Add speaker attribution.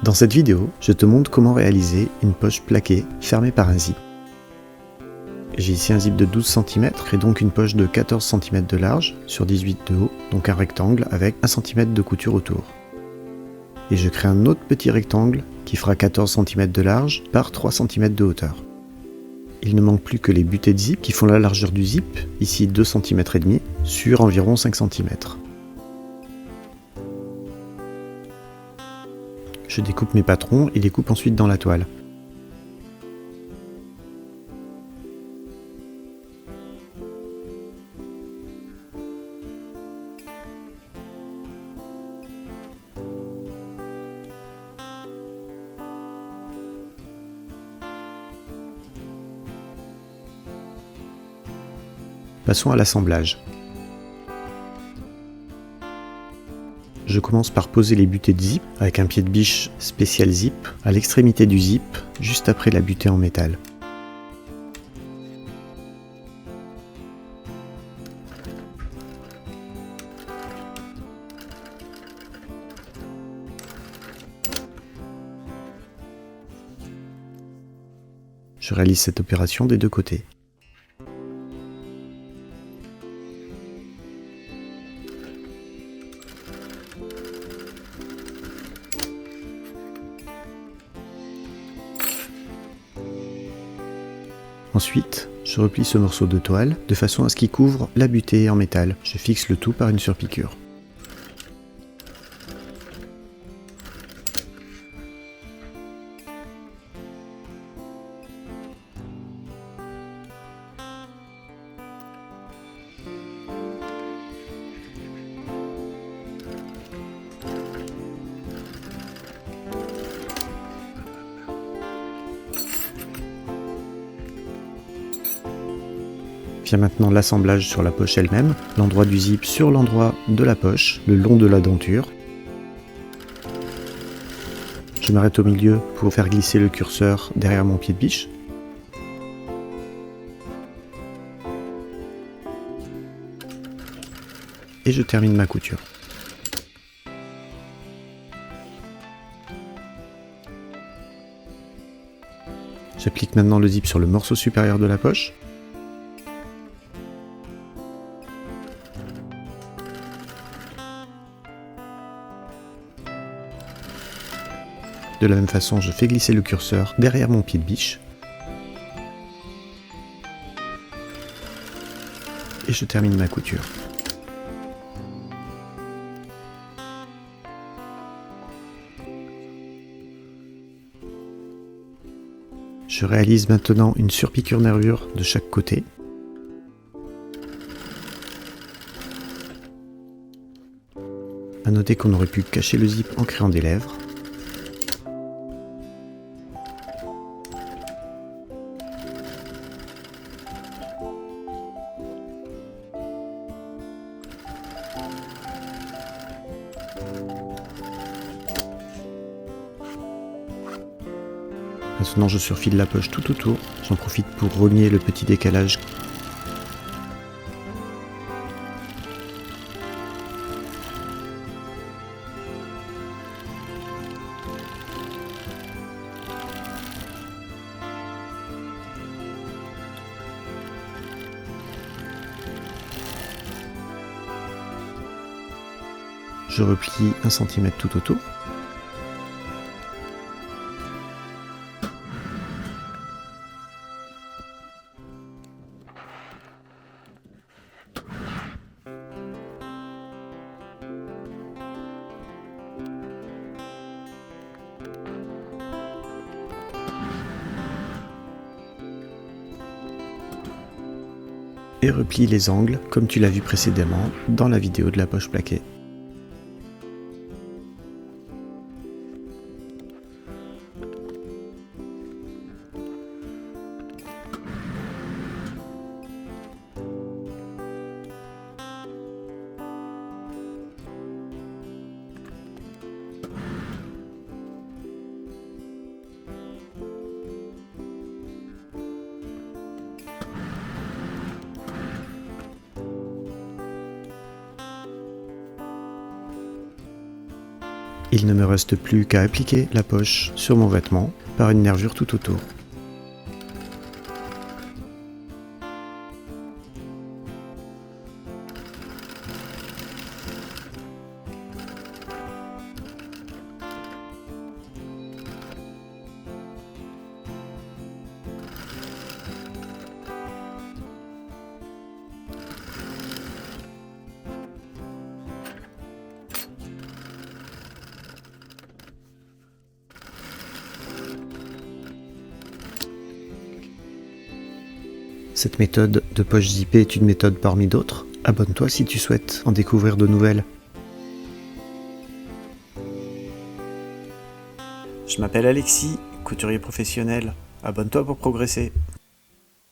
Speaker 1: Dans cette vidéo, je te montre comment réaliser une poche plaquée fermée par un zip. J'ai ici un zip de 12 cm et donc une poche de 14 cm de large sur 18 de haut, donc un rectangle avec 1 cm de couture autour. Et je crée un autre petit rectangle qui fera 14 cm de large par 3 cm de hauteur. Il ne manque plus que les butées de zip qui font la largeur du zip, ici 2 cm et demi sur environ 5 cm. Je découpe mes patrons et les coupe ensuite dans la toile. Passons à l'assemblage. Je commence par poser les butées de zip avec un pied de biche spécial zip à l'extrémité du zip, juste après la butée en métal. Je réalise cette opération des deux côtés. Ensuite, je replie ce morceau de toile de façon à ce qu'il couvre la butée en métal. Je fixe le tout par une surpiqûre. Vient maintenant l'assemblage sur la poche elle-même, l'endroit du zip sur l'endroit de la poche, le long de la denture. Je m'arrête au milieu pour faire glisser le curseur derrière mon pied de biche. Et je termine ma couture. J'applique maintenant le zip sur le morceau supérieur de la poche. De la même façon, je fais glisser le curseur derrière mon pied de biche. Et je termine ma couture. Je réalise maintenant une surpiqûre nervure de chaque côté. À noter qu'on aurait pu cacher le zip en créant des lèvres. Maintenant je surfile la poche tout autour, j'en profite pour rogner le petit décalage. Je replie 1 cm tout autour. Et replie les angles comme tu l'as vu précédemment dans la vidéo de la poche plaquée. Il ne me reste plus qu'à appliquer la poche sur mon vêtement par une nervure tout autour. Cette méthode de poche zippée est une méthode parmi d'autres. Abonne-toi si tu souhaites en découvrir de nouvelles. Je m'appelle Alexis, couturier professionnel. Abonne-toi pour progresser.